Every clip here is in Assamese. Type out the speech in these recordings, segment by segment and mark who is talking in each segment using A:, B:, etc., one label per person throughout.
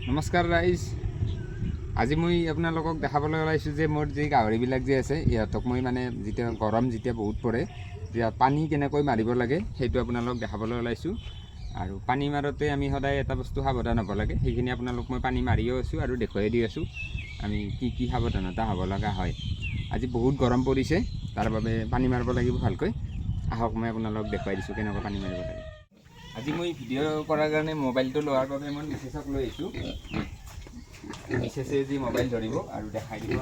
A: নমস্কাৰ ৰাইজ। আজি মই আপোনালোকক দেখাবলৈ ওলাইছোঁ যে মোৰ যি গাহৰিবিলাক যে আছে ইহঁতক মই মানে যেতিয়া বহুত পৰে তেতিয়া পানী কেনেকৈ মাৰিব লাগে সেইটো আপোনালোক দেখাবলৈ ওলাইছোঁ। আৰু পানী মাৰোঁতে আমি সদায় এটা বস্তু সাৱধান হ'ব লাগে, সেইখিনি আপোনালোক মই পানী মাৰিও আছোঁ আৰু দেখুৱাই দি আছোঁ আমি কি সাৱধানতা হ'ব লগা হয়। আজি বহুত গৰম পৰিছে, তাৰ বাবে পানী মাৰিব লাগিব ভালকৈ। আহক মই আপোনালোক দেখুৱাই দিছোঁ কেনেকৈ পানী মাৰিব লাগে। আজি মই ভিডিঅ' কৰাৰ কাৰণে মোবাইলটো লোৱাৰ বাবে মই মিছেছক লৈ আহিছোঁ। মিছেছে যি মোবাইল ধৰিব আৰু দেখাই দিব।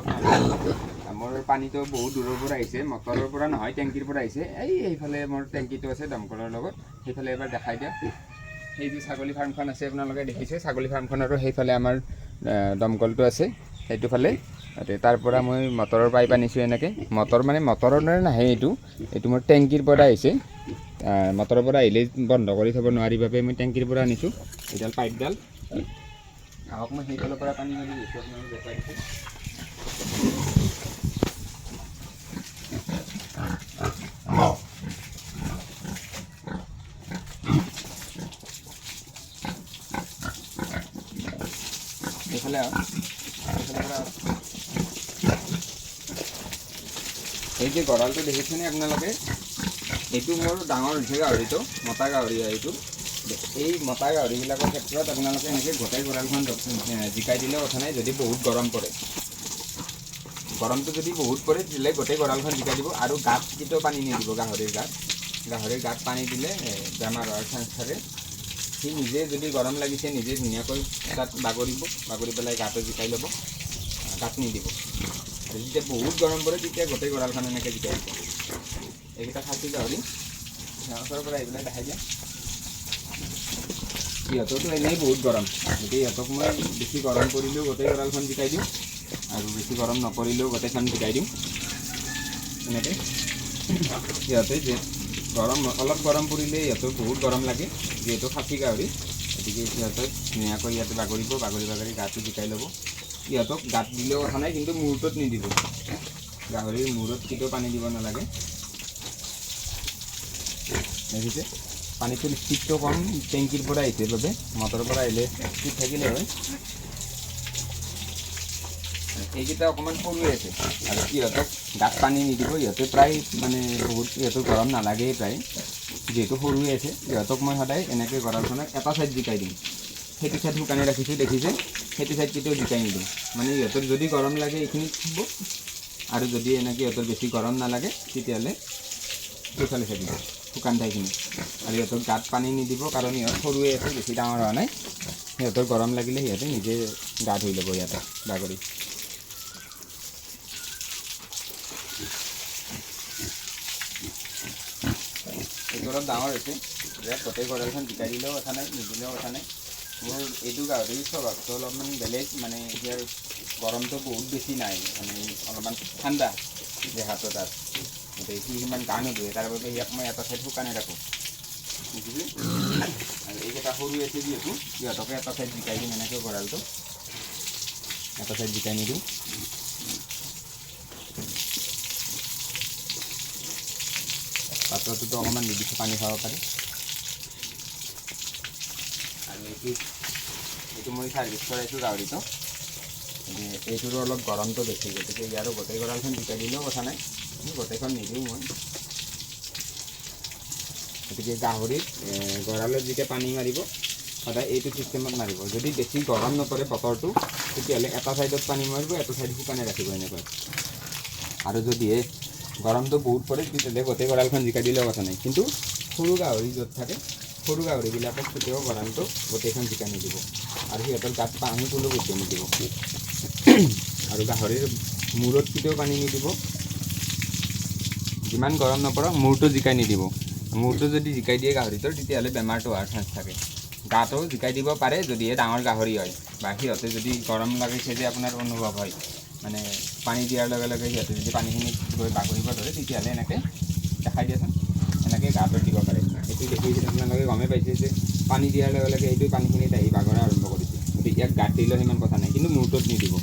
A: মোৰ পানীটো বহুত দূৰৰ পৰা আহিছে, মটৰৰ পৰা নহয় টেংকিৰ পৰা আহিছে। এইফালে মোৰ টেংকিটো আছে দমকলৰ লগত, সেইফালে এবাৰ দেখাই দিয়ক। সেই যি ছাগলী ফাৰ্মখন আছে আপোনালোকে দেখিছে, ছাগলী ফাৰ্মখনৰো সেইফালে আমাৰ দমকলটো আছে সেইটো ফালে। তাৰ পৰা মই মটৰৰ পাইপ আনিছোঁ এনেকৈ। মটৰৰ দৰে নাহে, এইটো মোৰ টেংকিৰ পৰা আহিছে। মটৰৰ পৰা আহিলেই বন্ধ কৰি থ'ব নোৱাৰি বাবে মই টেংকিৰ পৰা আনিছোঁ এইডাল পাইপডাল। আহক মই সেইফালৰ পৰা পানী মাৰি দিছোঁ আপোনালোক দেখাই দিছোঁ। এইফালে এই যে গঁৰালটো দেখিছেনে আপোনালোকে, এইটো মোৰ ডাঙৰ হৈছে গাহৰিটো, মতা গাহৰি হয় এইটো। এই মতা গাহৰিবিলাকৰ ক্ষেত্ৰত আপোনালোকে এনেকৈ গোটেই গঁৰালখন জিকাই দিলে কথা নাই। যদি বহুত গৰম পৰে, গৰমটো যদি বহুত পৰে তেতিয়াহ'লে গোটেই গঁৰালখন জিকাই দিব। আৰু গাত কেতিয়াও পানী নিদিব। গাহৰিৰ গাত পানী দিলে বেমাৰ হোৱাৰ চান্স থাকে। সি নিজে যদি গৰম লাগিছে নিজে ধুনীয়াকৈ তাত বাগৰি পেলাই গাটো জিকাই ল'ব, গাত নিদিব। আৰু যেতিয়া বহুত গৰম পৰে তেতিয়া গোটেই গঁৰালখন এনেকৈ জিকাই দিব। এইকেইটা খাচী গাহৰি ওচৰৰ পৰা এইবিলাক দেখাই দিয়া। সিহঁতৰতো এনেই বহুত গৰম, গতিকে ইহঁতক মই বেছি গৰম পৰিলেও গোটেই গঁৰালখন জিকাই দিওঁ, আৰু বেছি গৰম নপৰিলেও গোটেইখন জিকাই দিওঁ এনেকৈ। সিহঁতে যে অলপ গৰম পৰিলে সিহঁতৰ বহুত গৰম লাগে, যিহেতু খাচী গাহৰি। গতিকে সিহঁতক ধুনীয়াকৈ ইয়াতে বাগৰি গাটো জিকাই ল'ব। সিহঁতক গাত দিলেও কথা নাই, কিন্তু মূৰটোত নিদিব। গাহৰিৰ মূৰত কেতিয়াও পানী দিব নালাগে। দেখিছে পানীটোৰ স্পীডটো কম, টেংকিৰ পৰা আহিছে বাবে। মটৰৰ পৰা আহিলে স্পীড থাকিলে হয়। এইকেইটা অকণমান সৰু আছে আৰু সিহঁতক গাত পানী নিদিব। সিহঁতে প্ৰায় সিহঁতৰ গৰম নালাগেই প্ৰায়, যিহেতু সৰুৱে আছে। সিহঁতক মই সদায় এনেকৈ গঁৰালখনত এটা ছাইড জিকাই দিম। সেইটো ছাইড শুকানে ৰাখিছোঁ দেখিছে, সেইটো ছাইড কেতিয়াও জিকাই নিদিওঁ। সিহঁতৰ যদি গৰম লাগে এইখিনিত থ'ব, আৰু যদি এনেকৈ সিহঁতৰ বেছি গৰম নালাগে তেতিয়াহ'লে সেইফালে থাকিব শুকান ঠাইখিনি। আৰু সিহঁতৰ গাত পানী নিদিব, কাৰণ সিহঁত সৰুৱে আছে, বেছি ডাঙৰ হোৱা নাই। সিহঁতৰ গৰম লাগিলে সিহঁতে নিজে গা ধুই ল'ব ইয়াতে বাগৰি। এইটো অলপ ডাঙৰ হৈছে, গোটেই গঁৰালখন জিকাই দিলেও কথা নাই, নিদিলেও কথা নাই। মোৰ এইটো গাহৰিৰ স্বভাৱটো অলপমান বেলেগ, ইয়াৰ গৰমটো বহুত বেছি নাই, অলপমান ঠাণ্ডা দেহাটো তাত। গতিকে সি সিমান গা নুধুৱে, তাৰ বাবে ইয়াক মই এটা ছাইড শুকানে ৰাখোঁ বুজিছে। আৰু এইকেইটা সৰু আছে যিহেতু সিহঁতকে এটা ছাইড জিকাই দিম এনেকৈ গঁৰালটো, এটা ছাইড জিকাই নিদিওঁ। পাত্ৰটোতো অকণমান নিদিছোঁ, পানী খাব পাৰে। আৰু এইটো মই ছাৰ্ভিচ কৰাইছোঁ গাহৰিটো। এইটোৰো অলপ গৰমটো বেছি, গতিকে ইয়াৰো গোটেই গঁৰালখন জিকাই দিলেও কথা নাই, গোটেইখন নিদিওঁ মই। গতিকে গাহৰিত গঁৰালত যেতিয়া পানী মাৰিব সদায় এইটো ছিষ্টেমত মাৰিব। যদি বেছি গৰম নপৰে বতৰটো, তেতিয়াহ'লে এটা ছাইডত পানী মাৰিব, এটা ছাইড শুকানে ৰাখিব এনেকৈ। আৰু যদিহে গৰমটো বহুত পৰে তেতিয়াহ'লে গোটেই গঁৰালখন জিকাই দিলেও কথা নাই। কিন্তু সৰু গাহৰি য'ত থাকে, সৰু গাহৰিবিলাকক কেতিয়াও গঁৰালটো গোটেইখন জিকাই নিদিব, আৰু সিহঁতৰ গাত পানী কোনো গোটেই নিদিব। আৰু গাহৰিৰ মূৰত কেতিয়াও পানী নিদিব। যিমান গৰম নপৰক মূৰটো জিকাই নিদিব। মূৰটো যদি জিকাই দিয়ে গাহৰিটোৰ, তেতিয়াহ'লে বেমাৰটো হোৱাৰ চান্স থাকে। গাটো জিকাই দিব পাৰে যদিহে ডাঙৰ গাহৰি হয়, বা সিহঁতে যদি গৰম লাগিছে যে আপোনাৰ অনুভৱ হয়, পানী দিয়াৰ লগে লগে সিহঁতে যদি পানীখিনি গৈ বাগৰিব ধৰে, তেতিয়াহ'লে এনেকৈ দেখাই দিয়াচোন, এনেকৈ গাটোত দিব পাৰে। সেইটো দেখি আপোনালোকে গমেই পাইছে যে পানী দিয়াৰ লগে লগে এইটো পানীখিনিত আহি বাগৰা আৰম্ভ কৰিছে। গতিকে ইয়াক গাত দিলেও সিমান কথা নাই, কিন্তু মূৰটোত নিদিব।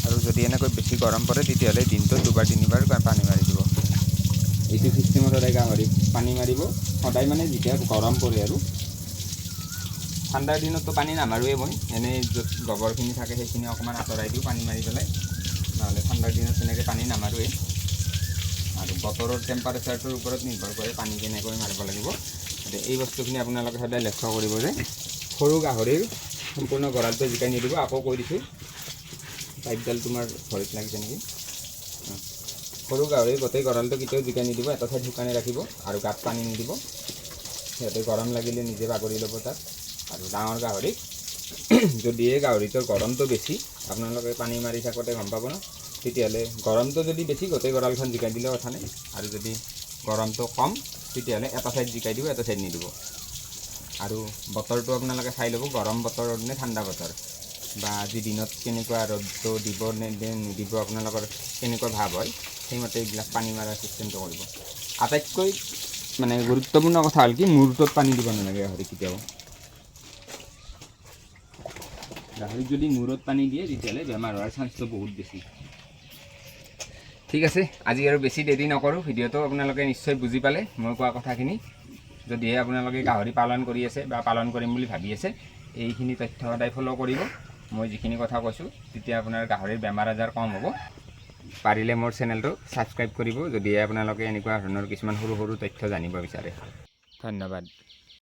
A: আৰু যদি এনেকৈ বেছি গৰম পৰে তেতিয়াহ'লে দিনটোত 2-3 বাৰ পানী মাৰি দিব। এইটো ছিষ্টেমত সদায় গাহৰিক পানী মাৰিব, সদায় যেতিয়া গৰম পৰে আৰু ঠাণ্ডাৰ দিনততো পানী নামাৰোৱেই মই, এনেই য'ত গোবৰখিনি থাকে সেইখিনি অকণমান আঁতৰাই দিওঁ পানী মাৰি পেলাই, নহ'লে ঠাণ্ডাৰ দিনত তেনেকৈ পানী নামাৰোৱেই। আৰু বতৰৰ টেম্পাৰেচাৰটোৰ ওপৰত নিৰ্ভৰ কৰে পানী কেনেকৈ মাৰিব লাগিব। গতিকে এই বস্তুখিনি আপোনালোকে সদায় লক্ষ্য কৰিব যে সৰু গাহৰিৰ সম্পূৰ্ণ গঁৰালটো জিকাই নিদিব। আকৌ কৈ দিছোঁ, পাইপডাল তোমাৰ ভৰিত লাগিছে নেকি? সৰু গাহৰিৰ গোটেই গঁৰালটো কেতিয়াও জিকাই নিদিব, এটা ঠাইত শুকানে ৰাখিব আৰু গাত পানী নিদিব। সিহঁতে গৰম লাগিলে নিজে বাগৰি ল'ব তাত। আৰু ডাঙৰ গাহৰিক যদিহে গাহৰিটোৰ গৰমটো বেছি, আপোনালোকে পানী মাৰি থাকোঁতে গম পাব ন, তেতিয়াহ'লে গৰমটো যদি বেছি গোটেই গঁৰালখন জিকাই দিলে কথা নাই, আৰু যদি গৰমটো কম তেতিয়াহ'লে এটা ছাইড জিকাই দিব, এটা ছাইড নিদিব। আৰু বতৰটো আপোনালোকে চাই ল'ব, গৰম বতৰ নে ঠাণ্ডা বতৰ, বা আজি দিনত কেনেকুৱা ৰ'দটো দিব নে নিদিব, আপোনালোকৰ কেনেকুৱা ভাৱ হয়, সেইমতে এইবিলাক পানী মৰাৰ চিষ্টেমটো কৰিব। আটাইতকৈ মানে গুৰুত্বপূৰ্ণ কথা হ'ল কি, মূৰটোত পানী দিব নালাগে গাহৰি কেতিয়াও। গাহৰিক যদি মূৰত পানী দিয়ে তেতিয়াহ'লে বেমাৰ হোৱাৰ চান্সটো বহুত বেছি। ঠিক আছে, আজি আৰু বেছি দেৰি নকৰোঁ, ভিডিঅ'টো আপোনালোকে নিশ্চয় বুজি পালে মই কোৱা কথাখিনি। যদিহে আপোনালোকে গাহৰি পালন কৰি আছে বা পালন কৰিম বুলি ভাবি আছে, এইখিনি তথ্য সদায় ফ'ল' কৰিব। মই যিখিনি কথা কৈছোঁ, তেতিয়া আপোনাৰ গাহৰিৰ বেমাৰ আজাৰ কম হ'ব। পাৰিলে মোৰ চেনেলটো ছাবস্ক্ৰাইব কৰিব, যদিহে আপোনালোকে এনেকুৱা ধৰণৰ কিছুমান সৰু সৰু তথ্য জানিব বিচাৰে। ধন্যবাদ।